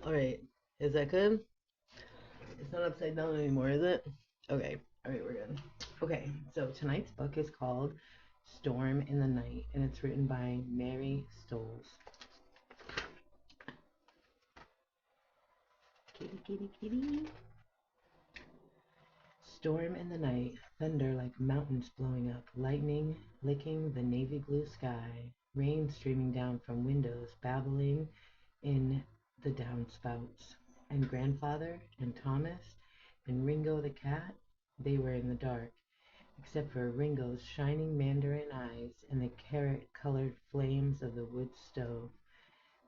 Alright, is that good? It's not upside down anymore, is it? Okay, alright, we're good. Okay, so tonight's book is called Storm in the Night, and it's written by Mary Stoles. Kitty, kitty, kitty. Storm in the night, thunder like mountains blowing up, lightning licking the navy blue sky, rain streaming down from windows, babbling in the downspouts. And Grandfather and Thomas and Ringo the cat, they were in the dark, except for Ringo's shining mandarin eyes and the carrot-colored flames of the wood stove.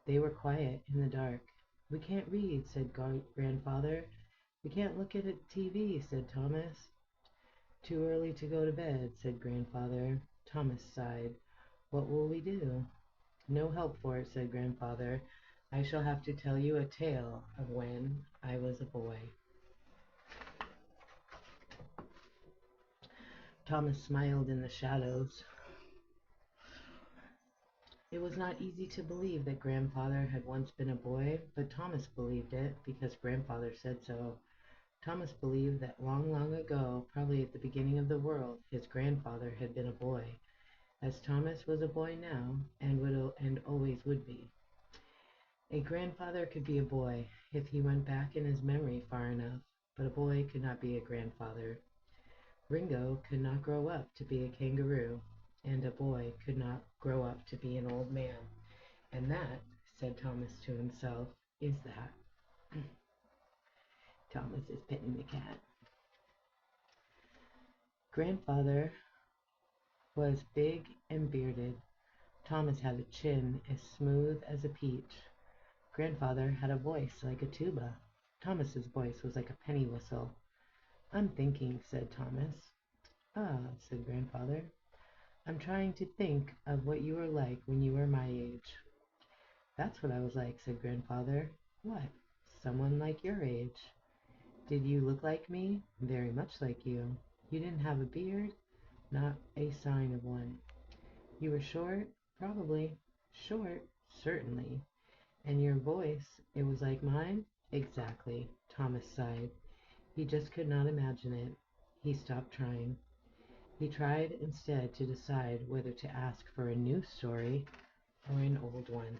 They were quiet in the dark. "We can't read," said Grandfather. "We can't look at a TV," said Thomas. "Too early to go to bed," said Grandfather. Thomas sighed. "What will we do?" "No help for it," said Grandfather. "I shall have to tell you a tale of when I was a boy." Thomas smiled in the shadows. It was not easy to believe that Grandfather had once been a boy, but Thomas believed it because Grandfather said so. Thomas believed that long, long ago, probably at the beginning of the world, his grandfather had been a boy, as Thomas was a boy now and always would be. A grandfather could be a boy if he went back in his memory far enough, but a boy could not be a grandfather. Ringo could not grow up to be a kangaroo, and a boy could not grow up to be an old man. And that, said Thomas to himself, is that. Thomas is petting the cat. Grandfather was big and bearded. Thomas had a chin as smooth as a peach. Grandfather had a voice like a tuba. Thomas's voice was like a penny whistle. "I'm thinking," said Thomas. "Ah," said Grandfather. "I'm trying to think of what you were like when you were my age." "That's what I was like," said Grandfather. "What?" "Someone like your age." "Did you look like me?" "Very much like you." "You didn't have a beard?" "Not a sign of one." "You were short?" "Probably." "Short?" "Certainly." "And your voice, it was like mine?" "Exactly." Thomas sighed. He just could not imagine it. He stopped trying. He tried instead to decide whether to ask for a new story or an old one.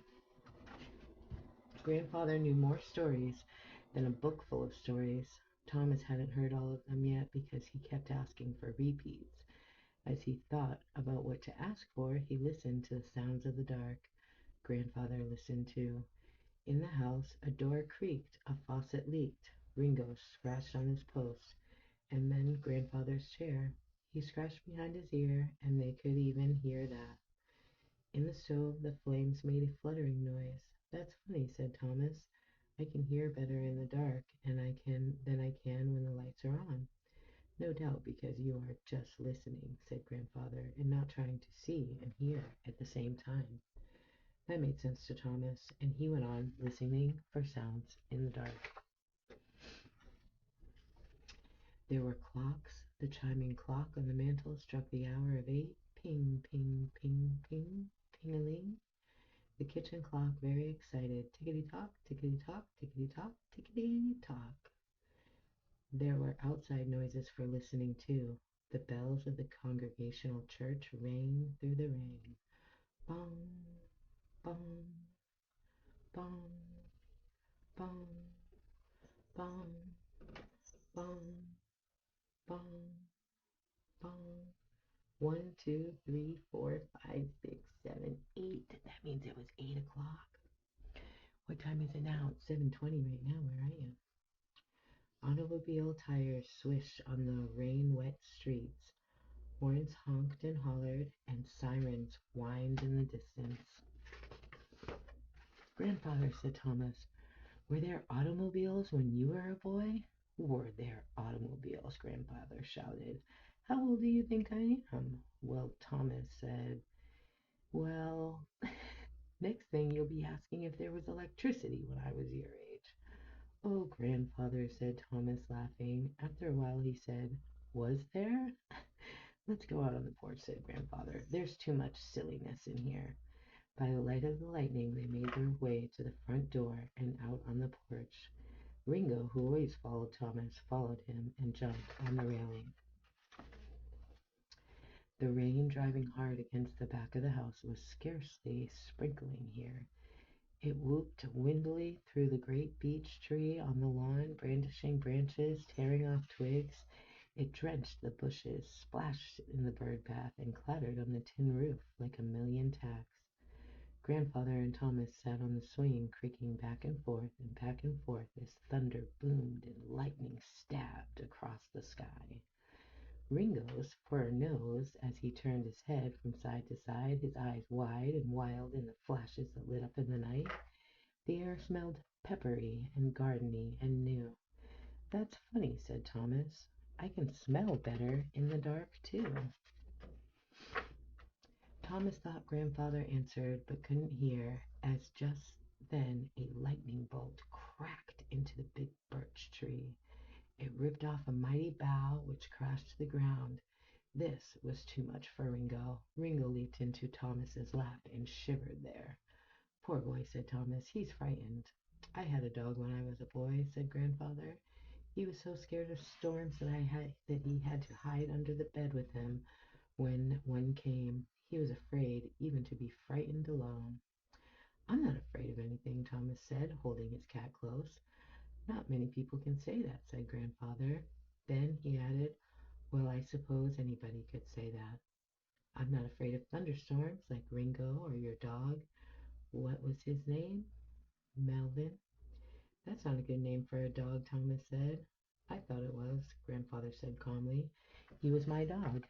Grandfather knew more stories than a book full of stories. Thomas hadn't heard all of them yet because he kept asking for repeats. As he thought about what to ask for, he listened to the sounds of the dark. Grandfather listened too. In the house, a door creaked, a faucet leaked. Ringo scratched on his post, and then Grandfather's chair. He scratched behind his ear, and they could even hear that. In the stove, the flames made a fluttering noise. "That's funny," said Thomas. "I can hear better in the dark, and I can than I can when the lights are on." "No doubt because you are just listening," said Grandfather, "and not trying to see and hear at the same time." That made sense to Thomas, and he went on listening for sounds in the dark. There were clocks. The chiming clock on the mantel struck the hour of 8. Ping, ping, ping, ping, ping-a-ling. The kitchen clock, very excited. Tickety-tock, tickety-tock, tickety-tock, tickety-tock. There were outside noises for listening too. The bells of the Congregational Church rang through the rain. Bong, bong, bong, bong, bong, bong, bong, bong. 1, 2, 3, 4, 5, 6, 7, 8. That means it was 8 o'clock. What time is it now? It's 7:20 right now. Where are you? Automobile tires swished on the rain-wet streets. Horns honked and hollered, and sirens whined in the distance. "Grandfather," said Thomas, "were there automobiles when you were a boy?" "Were there automobiles?" Grandfather shouted. "How old do you think I am?" "Well," Thomas said, "well, next thing you'll be asking if there was electricity when I was your age." "Oh, Grandfather," said Thomas, laughing. After a while he said, "Was there?" "Let's go out on the porch," said Grandfather. "There's too much silliness in here." By the light of the lightning they made their way to the front door and out on the porch. Ringo, who always followed Thomas, followed him and jumped on the railing. The rain, driving hard against the back of the house, was scarcely sprinkling here. It whooped windily through the great beech tree on the lawn, brandishing branches, tearing off twigs. It drenched the bushes, splashed in the bird path, and clattered on the tin roof like a million tacks. Grandfather and Thomas sat on the swing, creaking back and forth as thunder boomed and lightning stabbed across the sky. Ringo's fur nose, as he turned his head from side to side, his eyes wide and wild in the flashes that lit up in the night. The air smelled peppery and gardeny and new. "That's funny," said Thomas. "I can smell better in the dark, too." Thomas thought Grandfather answered, but couldn't hear, as just then a lightning bolt cracked into the big birch tree. It ripped off a mighty bough, which crashed to the ground. This was too much for Ringo. Ringo leaped into Thomas's lap and shivered there. "Poor boy," said Thomas. "He's frightened." "I had a dog when I was a boy," said Grandfather. "He was so scared of storms that he had to hide under the bed with him when one came. He was afraid even to be frightened alone." "I'm not afraid of anything," Thomas said, holding his cat close. "Not many people can say that," said Grandfather. Then he added, "Well, I suppose anybody could say that. I'm not afraid of thunderstorms like Ringo or your dog. What was his name?" "Melvin." "That's not a good name for a dog," Thomas said. "I thought it was," Grandfather said calmly. "He was my dog."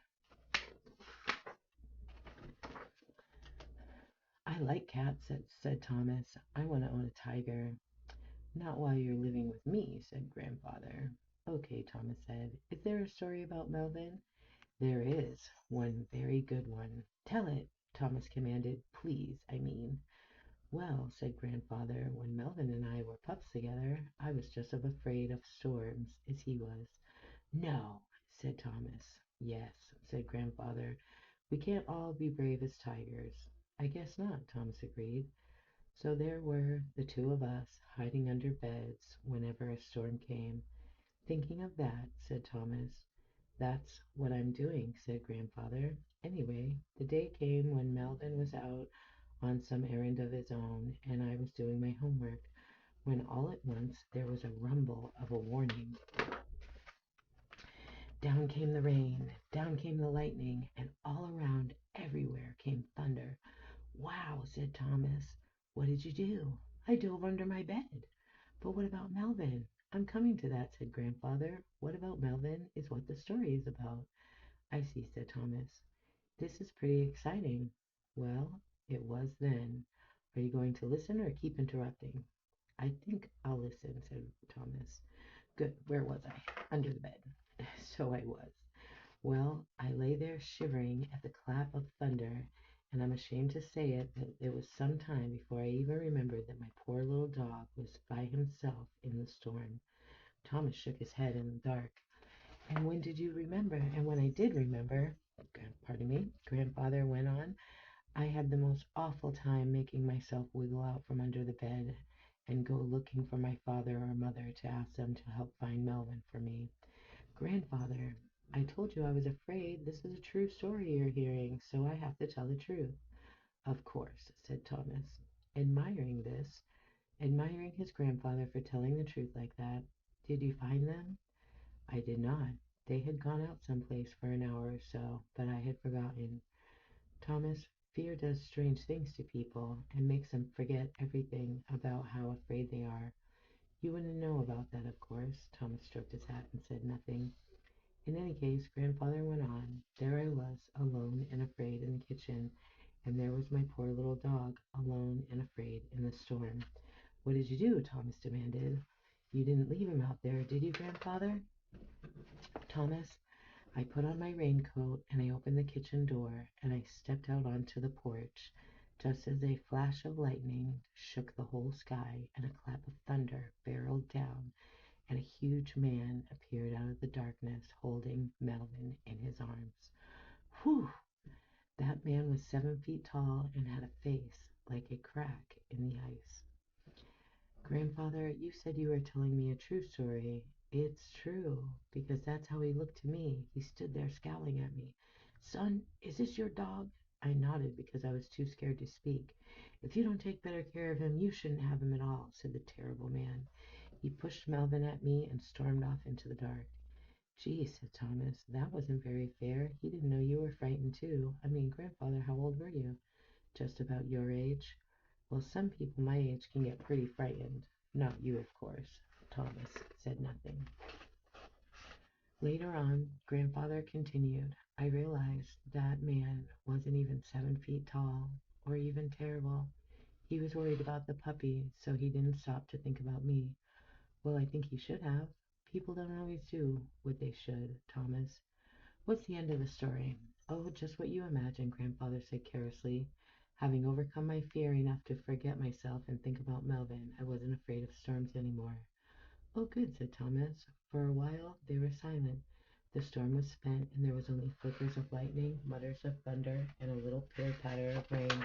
"I like cats," said Thomas. "I want to own a tiger." "Not while you're living with me," said Grandfather. "Okay," Thomas said. "Is there a story about Melvin?" "There is. One very good one." "Tell it," Thomas commanded. "Please, I mean." "Well," said Grandfather, "when Melvin and I were pups together, I was just as afraid of storms as he was." "No," said Thomas. "Yes," said Grandfather. "We can't all be brave as tigers." "I guess not," Thomas agreed. So there were the two of us, hiding under beds whenever a storm came. "Thinking of that," said Thomas. "That's what I'm doing," said Grandfather. Anyway, the day came when Melvin was out on some errand of his own, and I was doing my homework, when all at once there was a rumble of a warning. Down came the rain, down came the lightning, and all around, everywhere, came thunder. "Wow!" said Thomas. "What did you do?" "I dove under my bed." "But what about Melvin?" "I'm coming to that," said Grandfather. "What about Melvin is what the story is about." "I see," said Thomas. "This is pretty exciting." "Well, it was then. Are you going to listen or keep interrupting?" "I think I'll listen," said Thomas. "Good. Where was I?" "Under the bed." So I was. Well, I lay there shivering at the clap of thunder, and I'm ashamed to say it, but it was some time before I even remembered that my poor little dog was by himself in the storm. Thomas shook his head in the dark. "And when did you remember?" "And when I did remember," Grandfather went on, "I had the most awful time making myself wiggle out from under the bed and go looking for my father or mother to ask them to help find Melvin for me." "Grandfather, I told you I was afraid. This is a true story you're hearing, so I have to tell the truth." "Of course," said Thomas, admiring his grandfather for telling the truth like that. "Did you find them?" "I did not. They had gone out someplace for an hour or so, but I had forgotten." "Thomas, fear does strange things to people, and makes them forget everything about how afraid they are. You wouldn't know about that, of course." Thomas stroked his hat and said nothing. "In any case," Grandfather went on, "there I was, alone and afraid in the kitchen, and there was my poor little dog, alone and afraid in the storm." "What did you do?" Thomas demanded. "You didn't leave him out there, did you, Grandfather?" "Thomas, I put on my raincoat and I opened the kitchen door and I stepped out onto the porch, just as a flash of lightning shook the whole sky and a clap of thunder barreled down, and a huge man appeared out of the darkness holding Melvin in his arms. Whew! That man was 7 feet tall and had a face like a crack in the ice. Grandfather, you said you were telling me a true story. It's true, because that's how he looked to me. He stood there scowling at me. Son, is this your dog? I nodded because I was too scared to speak. If you don't take better care of him, you shouldn't have him at all, said the terrible man. He pushed Melvin at me and stormed off into the dark. Gee, said Thomas, that wasn't very fair. He didn't know you were frightened too. I mean, Grandfather, how old were you? Just about your age. Well, some people my age can get pretty frightened. Not you, of course. Thomas said nothing. Later on, Grandfather continued, I realized that man wasn't even 7 feet tall, or even terrible. He was worried about the puppy, so he didn't stop to think about me. Well, I think he should have. People don't always do what they should, Thomas. What's the end of the story? Oh, just what you imagine, Grandfather said carelessly. Having overcome my fear enough to forget myself and think about Melvin, I wasn't afraid of storms anymore. Oh, good, said Thomas. For a while they were silent. The storm was spent, and there was only flickers of lightning, mutters of thunder, and a little pitter-patter of rain.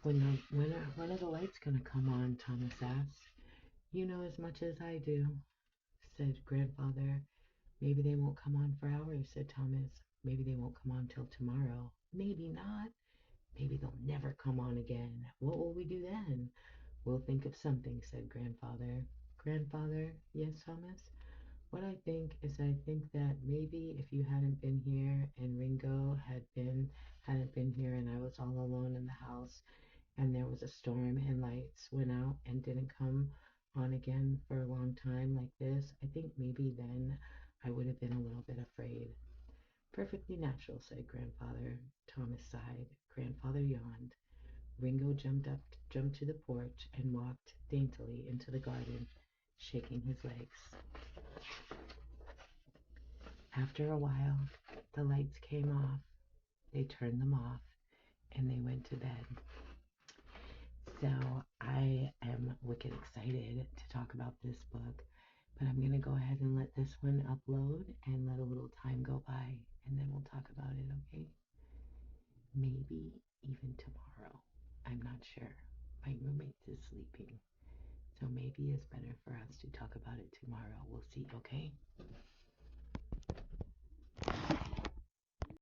When are the lights going to come on? Thomas asked. You know as much as I do, said Grandfather. Maybe they won't come on for hours, said Thomas. Maybe they won't come on till tomorrow. Maybe not. Maybe they'll never come on again. What will we do then? We'll think of something, said Grandfather. Grandfather, yes, Thomas? What I think that maybe if you hadn't been here and Ringo hadn't been here and I was all alone in the house and there was a storm and lights went out and didn't come on again for a long time like this, I think maybe then I would have been a little bit afraid. Perfectly natural, said Grandfather. Thomas sighed. Grandfather yawned. Ringo jumped to the porch and walked daintily into the garden, shaking his legs. After a while, the lights came off. They turned them off and they went to bed. So I am wicked excited to talk about this book, but I'm going to go ahead and let this one upload and let a little time go by, and then we'll talk about it, okay? Maybe even tomorrow. I'm not sure. My roommate is sleeping, so maybe it's better for us to talk about it tomorrow. We'll see, okay?